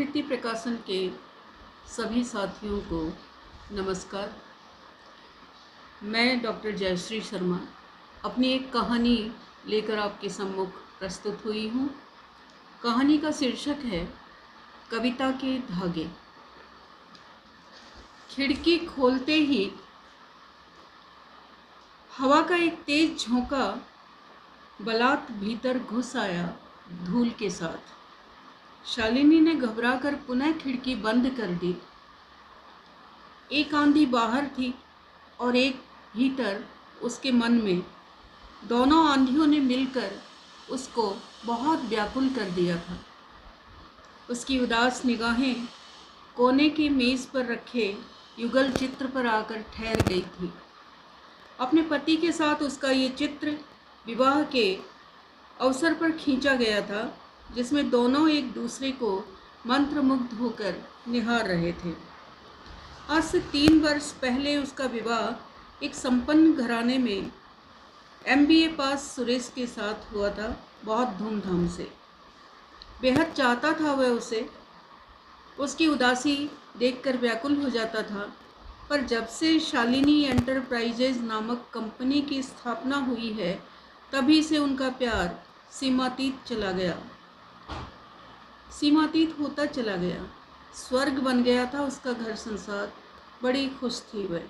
आकृति प्रकाशन के सभी साथियों को नमस्कार। मैं डॉक्टर जयश्री शर्मा अपनी एक कहानी लेकर आपके सम्मुख प्रस्तुत हुई हूँ। कहानी का शीर्षक है कविता के धागे। खिड़की खोलते ही हवा का एक तेज झोंका बलात् भीतर घुस आया धूल के साथ। शालिनी ने घबराकर पुनः खिड़की बंद कर दी। एक आंधी बाहर थी और एक भीतर उसके मन में। दोनों आंधियों ने मिलकर उसको बहुत व्याकुल कर दिया था। उसकी उदास निगाहें कोने की मेज पर रखे युगल चित्र पर आकर ठहर गई थी। अपने पति के साथ उसका ये चित्र विवाह के अवसर पर खींचा गया था, जिसमें दोनों एक दूसरे को मंत्रमुग्ध होकर निहार रहे थे। आज से 3 वर्ष पहले उसका विवाह एक संपन्न घराने में MBA पास सुरेश के साथ हुआ था, बहुत धूमधाम से। बेहद चाहता था वह उसे। उसकी उदासी देखकर व्याकुल हो जाता था। पर जब से शालिनी एंटरप्राइजेज नामक कंपनी की स्थापना हुई है, तभी से उनका प्यार सीमातीत चला गया, सीमातीत होता चला गया। स्वर्ग बन गया था उसका घर संसार। बड़ी खुश थी वह।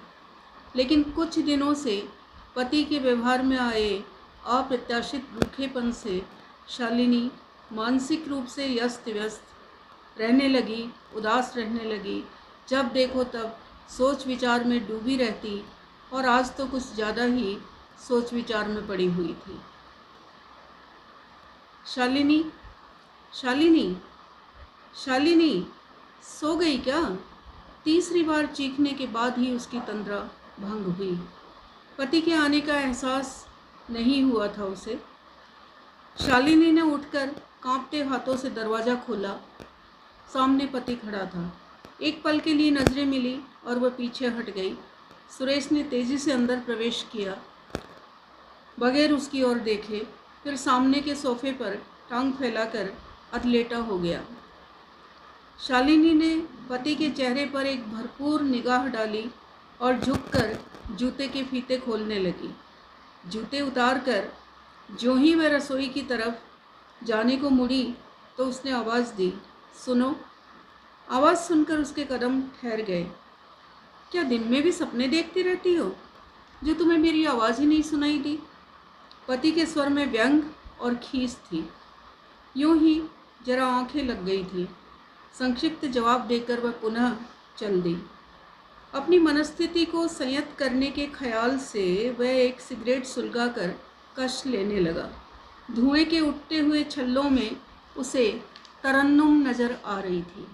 लेकिन कुछ दिनों से पति के व्यवहार में आए अप्रत्याशित रूखेपन से शालिनी मानसिक रूप से अस्त व्यस्त रहने लगी, उदास रहने लगी। जब देखो तब सोच विचार में डूबी रहती, और आज तो कुछ ज़्यादा ही सोच विचार में पड़ी हुई थी। शालिनी, शालिनी, शालिनी, सो गई क्या? तीसरी बार चीखने के बाद ही उसकी तंद्रा भंग हुई। पति के आने का एहसास नहीं हुआ था उसे। शालिनी ने उठकर कांपते हाथों से दरवाज़ा खोला। सामने पति खड़ा था। एक पल के लिए नजरें मिली और वह पीछे हट गई। सुरेश ने तेजी से अंदर प्रवेश किया, बगैर उसकी ओर देखे। फिर सामने के सोफे पर टांग फैलाकर अधलेटा हो गया। शालिनी ने पति के चेहरे पर एक भरपूर निगाह डाली और झुककर जूते के फीते खोलने लगी। जूते उतारकर जो ही वह रसोई की तरफ जाने को मुड़ी तो उसने आवाज़ दी, सुनो। आवाज़ सुनकर उसके कदम ठहर गए। क्या दिन में भी सपने देखती रहती हो, जो तुम्हें मेरी आवाज़ ही नहीं सुनाई दी? पति के स्वर में व्यंग और खीस थी। यूं ही जरा आंखें लग गई थी। संक्षिप्त जवाब देकर वह पुनः चल दी। अपनी मनस्थिति को संयत करने के ख्याल से वह एक सिगरेट सुलगाकर कश लेने लगा। धुएं के उठते हुए छल्लों में उसे तरन्नुम नज़र आ रही थी,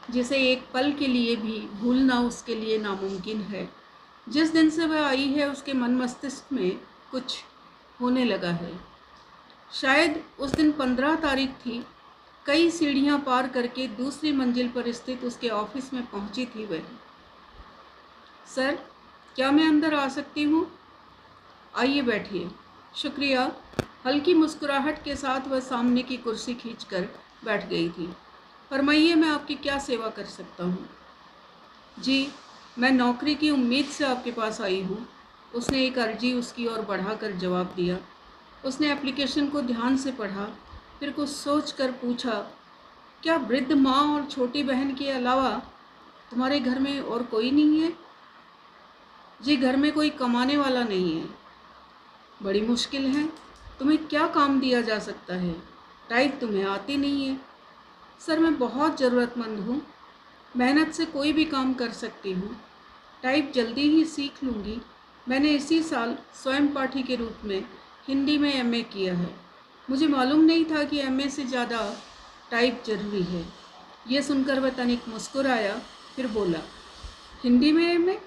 जिसे एक पल के लिए भी भूलना उसके लिए नामुमकिन है। जिस दिन से वह आई है, उसके मन मस्तिष्क में कुछ होने लगा है। शायद उस दिन 15 तारीख थी। कई सीढ़ियां पार करके दूसरी मंजिल पर स्थित उसके ऑफिस में पहुंची थी वह। सर, क्या मैं अंदर आ सकती हूँ? आइए बैठिए। शुक्रिया। हल्की मुस्कुराहट के साथ वह सामने की कुर्सी खींचकर बैठ गई थी। फरमाइए, मैं आपकी क्या सेवा कर सकता हूँ? जी, मैं नौकरी की उम्मीद से आपके पास आई हूँ। उसने एक अर्जी उसकी ओर बढ़ाकर जवाब दिया। उसने एप्लीकेशन को ध्यान से पढ़ा, फिर कुछ सोचकर पूछा, क्या वृद्ध माँ और छोटी बहन के अलावा तुम्हारे घर में और कोई नहीं है? जी, घर में कोई कमाने वाला नहीं है। बड़ी मुश्किल है। तुम्हें क्या काम दिया जा सकता है? टाइप तुम्हें आती नहीं है। सर, मैं बहुत ज़रूरतमंद हूँ। मेहनत से कोई भी काम कर सकती हूँ। टाइप जल्दी ही सीख लूँगी। मैंने इसी साल स्वयं पाठी के रूप में हिंदी में MA किया है। मुझे मालूम नहीं था कि MA से ज़्यादा टाइप जरूरी है। ये सुनकर वह तनिक मुस्कुराया, फिर बोला, हिंदी में MA?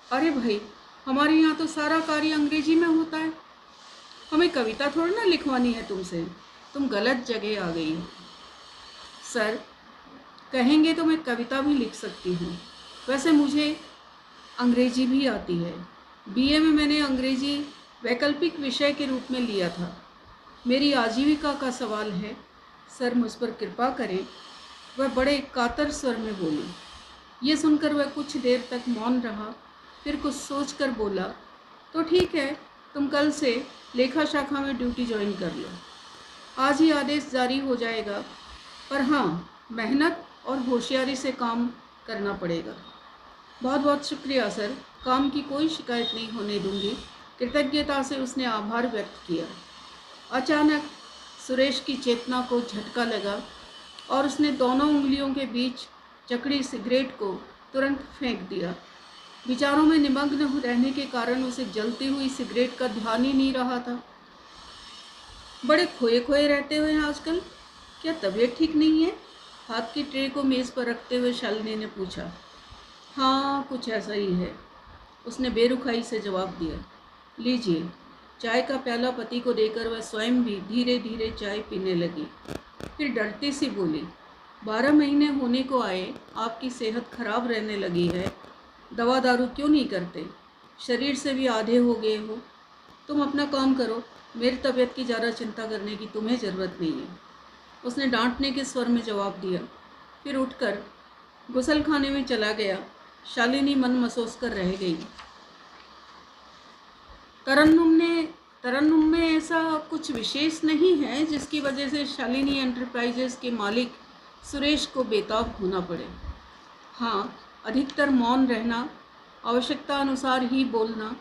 अरे भाई, हमारे यहाँ तो सारा कार्य अंग्रेजी में होता है। हमें कविता थोड़ी ना लिखवानी है तुमसे। तुम गलत जगह आ गई हो। सर, कहेंगे तो मैं कविता भी लिख सकती हूँ। वैसे मुझे अंग्रेजी भी आती है। BA में मैंने अंग्रेजी वैकल्पिक विषय के रूप में लिया था। मेरी आजीविका का सवाल है। सर, मुझ पर कृपा करें। वह बड़े कातर स्वर में बोली। ये सुनकर वह कुछ देर तक मौन रहा, फिर कुछ सोचकर बोला, तो ठीक है, तुम कल से लेखा शाखा में ड्यूटी ज्वाइन कर लो। आज ही आदेश जारी हो जाएगा, पर हाँ, मेहनत और होशियारी से काम करना पड़ेगा। बहुत बहुत शुक्रिया सर, काम की कोई शिकायत नहीं होने दूंगी। कृतज्ञता से उसने आभार व्यक्त किया। अचानक सुरेश की चेतना को झटका लगा और उसने दोनों उंगलियों के बीच चकड़ी सिगरेट को तुरंत फेंक दिया। विचारों में निमग्न रहने के कारण उसे जलती हुई सिगरेट का ध्यान ही नहीं रहा था। बड़े खोए खोए रहते हुए हैं आजकल, क्या तबीयत ठीक नहीं है? हाथ की ट्रे को मेज़ पर रखते हुए शालिनी ने पूछा। हाँ, कुछ ऐसा ही है, उसने बेरुखाई से जवाब दिया। लीजिए। चाय का प्याला पति को देकर वह स्वयं भी धीरे धीरे चाय पीने लगी। फिर डरती सी बोली, 12 महीने होने को आए, आपकी सेहत खराब रहने लगी है, दवा दारू क्यों नहीं करते? शरीर से भी आधे हो गए हो। तुम अपना काम करो, मेरी तबीयत की ज़्यादा चिंता करने की तुम्हें ज़रूरत नहीं है, उसने डांटने के स्वर में जवाब दिया। फिर उठकर गुसल खाने में चला गया। शालिनी मन महसूस कर रह गई। तरन्नुम में ऐसा कुछ विशेष नहीं है जिसकी वजह से शालिनी एंटरप्राइजेस के मालिक सुरेश को बेताब होना पड़े। हाँ, अधिकतर मौन रहना, आवश्यकता अनुसार ही बोलना,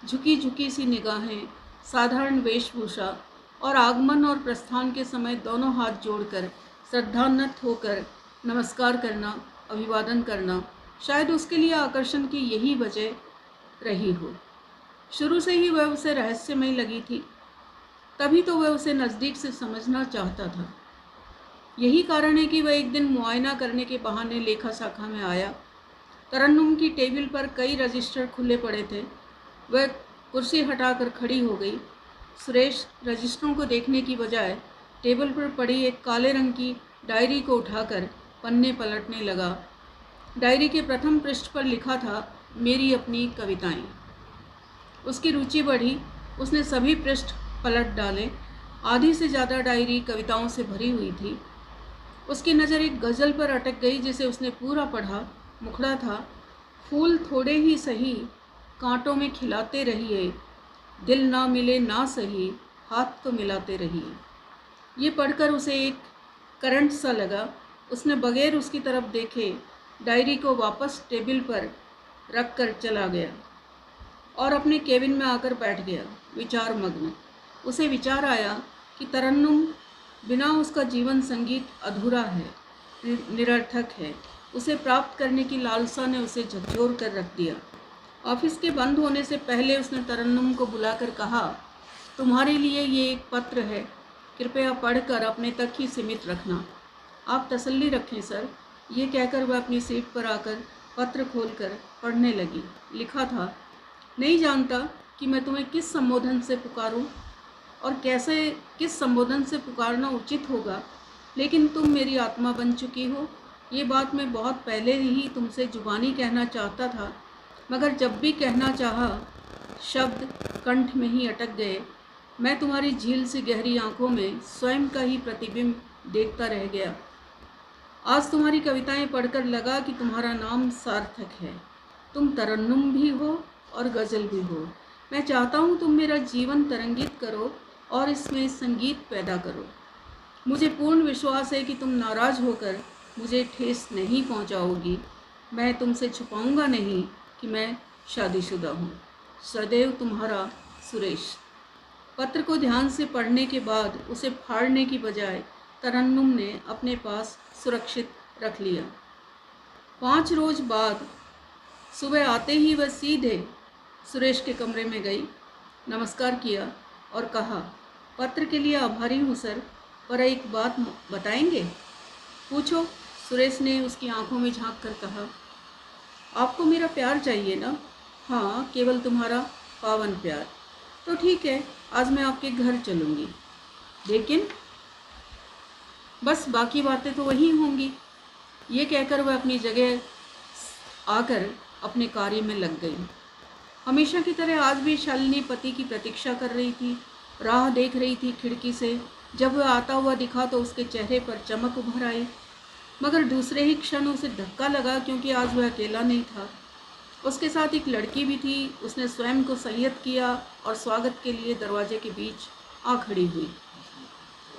झुकी झुकी सी निगाहें, साधारण वेशभूषा और आगमन और प्रस्थान के समय दोनों हाथ जोड़कर श्रद्धान्वित होकर नमस्कार करना, अभिवादन करना, शायद उसके लिए आकर्षण की यही वजह रही हो। शुरू से ही वह उसे रहस्यमय लगी थी, तभी तो वह उसे नज़दीक से समझना चाहता था। यही कारण है कि वह एक दिन मुआयना करने के बहाने लेखा शाखा में आया। तरन्नुम की टेबल पर कई रजिस्टर खुले पड़े थे। वह कुर्सी हटाकर खड़ी हो गई। सुरेश रजिस्टरों को देखने की बजाय टेबल पर पड़ी एक काले रंग की डायरी को उठाकर पन्ने पलटने लगा। डायरी के प्रथम पृष्ठ पर लिखा था, मेरी अपनी कविताएं। उसकी रुचि बढ़ी। उसने सभी पृष्ठ पलट डाले। आधी से ज़्यादा डायरी कविताओं से भरी हुई थी। उसकी नज़र एक गज़ल पर अटक गई जिसे उसने पूरा पढ़ा। मुखड़ा था, फूल थोड़े ही सही, कांटों में खिलाते रहिए, दिल ना मिले ना सही, हाथ तो मिलाते रहिए। ये पढ़कर उसे एक करंट सा लगा। उसने बगैर उसकी तरफ देखे डायरी को वापस टेबल पर रख कर चला गया और अपने केबिन में आकर बैठ गया, विचार मग्न। उसे विचार आया कि तरन्नुम बिना उसका जीवन संगीत अधूरा है, निरर्थक है। उसे प्राप्त करने की लालसा ने उसे झकझोर कर रख दिया। ऑफिस के बंद होने से पहले उसने तरन्नुम को बुलाकर कहा, तुम्हारे लिए ये एक पत्र है, कृपया पढ़कर अपने तक ही सीमित रखना। आप तसल्ली रखें सर। ये कहकर वह अपनी सीट पर आकर पत्र खोलकर पढ़ने लगी। लिखा था, नहीं जानता कि मैं तुम्हें किस संबोधन से पुकारूं और कैसे किस संबोधन से पुकारना उचित होगा, लेकिन तुम मेरी आत्मा बन चुकी हो। ये बात मैं बहुत पहले ही तुमसे जुबानी कहना चाहता था, मगर जब भी कहना चाहा, शब्द कंठ में ही अटक गए। मैं तुम्हारी झील से गहरी आंखों में स्वयं का ही प्रतिबिंब देखता रह गया। आज तुम्हारी कविताएं पढ़कर लगा कि तुम्हारा नाम सार्थक है। तुम तरन्नुम भी हो और गज़ल भी हो। मैं चाहता हूँ तुम मेरा जीवन तरंगित करो और इसमें संगीत पैदा करो। मुझे पूर्ण विश्वास है कि तुम नाराज़ होकर मुझे ठेस नहीं पहुँचाओगी। मैं तुमसे छुपाऊँगा नहीं कि मैं शादीशुदा हूँ। सदैव तुम्हारा सुरेश। पत्र को ध्यान से पढ़ने के बाद उसे फाड़ने की बजाय तरन्नुम ने अपने पास सुरक्षित रख लिया। 5 रोज बाद सुबह आते ही वह सीधे सुरेश के कमरे में गई, नमस्कार किया और कहा, पत्र के लिए आभारी हूँ सर, पर एक बात बताएंगे? पूछो, सुरेश ने उसकी आंखों में झांक कर कहा। आपको मेरा प्यार चाहिए ना? हाँ, केवल तुम्हारा पावन प्यार। तो ठीक है, आज मैं आपके घर चलूँगी, लेकिन बस बाकी बातें तो वही होंगी। ये कहकर वह अपनी जगह आकर अपने कार्य में लग गई। हमेशा की तरह आज भी शालिनी पति की प्रतीक्षा कर रही थी, राह देख रही थी खिड़की से। जब वह आता हुआ दिखा तो उसके चेहरे पर चमक उभर आई। मगर दूसरे ही क्षण उसे धक्का लगा, क्योंकि आज वह अकेला नहीं था, उसके साथ एक लड़की भी थी। उसने स्वयं को संयत किया और स्वागत के लिए दरवाजे के बीच आ खड़ी हुई।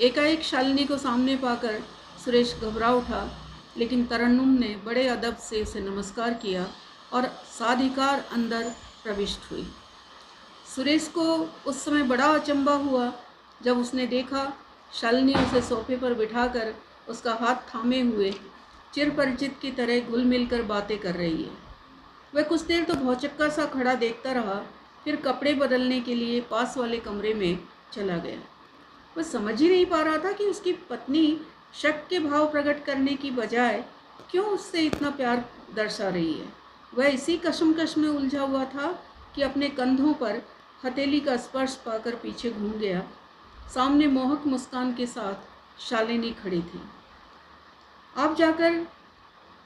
एकाएक शालिनी को सामने पाकर सुरेश घबरा उठा, लेकिन तरन्नुम ने बड़े अदब से उसे नमस्कार किया और साधिकार अंदर प्रविष्ट हुई। सुरेश को उस समय बड़ा अचंभा हुआ जब उसने देखा शालिनी उसे सोफे पर बिठाकर उसका हाथ थामे हुए चिरपरिचित की तरह घुल मिल कर बातें कर रही है। वह कुछ देर तो भौचक्का सा खड़ा देखता रहा, फिर कपड़े बदलने के लिए पास वाले कमरे में चला गया। वह समझ ही नहीं पा रहा था कि उसकी पत्नी शक के भाव प्रकट करने की बजाय क्यों उससे इतना प्यार दर्शा रही है। वह इसी कशमकश में उलझा हुआ था कि अपने कंधों पर हथेली का स्पर्श पाकर पीछे घूम गया। सामने मोहक मुस्कान के साथ शालिनी खड़ी थी। आप जाकर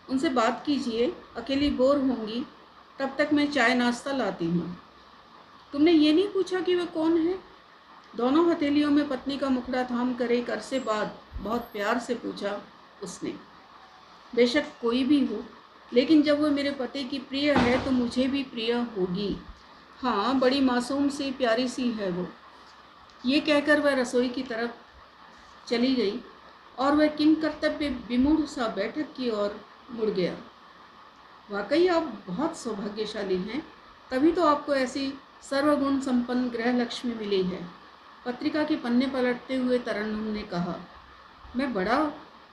उनसे बात कीजिए, अकेली बोर होंगी, तब तक मैं चाय नाश्ता लाती हूँ। तुमने ये नहीं पूछा कि वह कौन है? दोनों हथेलियों में पत्नी का मुखड़ा थाम कर एक अरसे बाद बहुत प्यार से पूछा उसने। बेशक कोई भी हो, लेकिन जब वह मेरे पति की प्रिय है तो मुझे भी प्रिय होगी। हाँ, बड़ी मासूम सी प्यारी सी है वो। ये कहकर वह रसोई की तरफ चली गई और वह किम कर्तव्य विमूढ़ सा बैठक की ओर मुड़ गया। वाकई आप बहुत सौभाग्यशाली हैं, तभी तो आपको ऐसी सर्वगुण संपन्न गृह लक्ष्मी मिली है। पत्रिका के पन्ने पलटते हुए तरन्नुम ने कहा। मैं बड़ा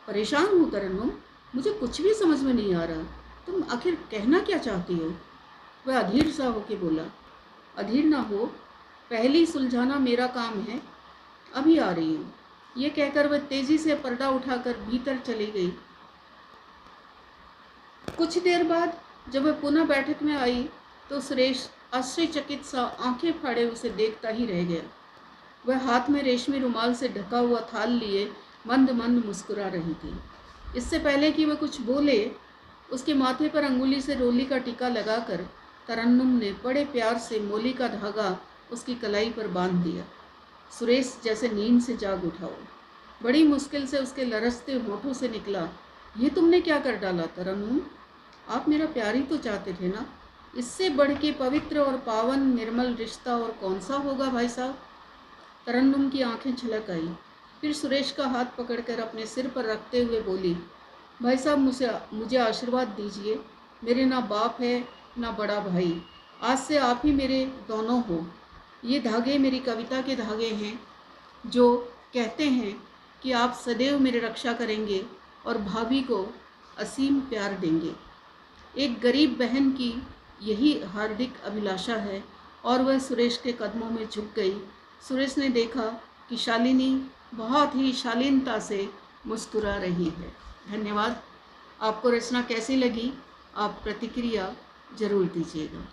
परेशान हूँ तरन्नुम, मुझे कुछ भी समझ में नहीं आ रहा। तुम आखिर कहना क्या चाहती हो? वह अधीर सा होके बोला। अधीर ना हो, पहली सुलझाना मेरा काम है, अभी आ रही हूँ। ये कहकर वह तेजी से पर्दा उठाकर भीतर चली गई। कुछ देर बाद जब वह पुनः बैठक में आई तो सुरेश आश्चर्यचकित सा आंखें फाड़े उसे देखता ही रह गया। वह हाथ में रेशमी रुमाल से ढका हुआ थाल लिए मंद मंद मुस्कुरा रही थी। इससे पहले कि वह कुछ बोले, उसके माथे पर अंगुली से रोली का टीका लगाकर तरन्नुम ने बड़े प्यार से मोली का धागा उसकी कलाई पर बांध दिया। सुरेश जैसे नींद से जाग उठा हो। बड़ी मुश्किल से उसके लरसते होठों से निकला, ये तुमने क्या कर डाला तरन्नुम? आप मेरा प्यार ही तो चाहते थे ना। इससे बढ़ के पवित्र और पावन निर्मल रिश्ता और कौन सा होगा भाई साहब? तरन्नुम की आंखें छलक आई, फिर सुरेश का हाथ पकड़कर अपने सिर पर रखते हुए बोली, भाई साहब मुझे आशीर्वाद दीजिए। मेरे ना बाप है ना बड़ा भाई, आज से आप ही मेरे दोनों हो। ये धागे मेरी कविता के धागे हैं जो कहते हैं कि आप सदैव मेरी रक्षा करेंगे और भाभी को असीम प्यार देंगे। एक गरीब बहन की यही हार्दिक अभिलाषा है। और वह सुरेश के कदमों में झुक गई। सुरेश ने देखा कि शालिनी बहुत ही शालीनता से मुस्कुरा रही है। धन्यवाद। आपको रचना कैसी लगी? आप प्रतिक्रिया ज़रूर दीजिएगा।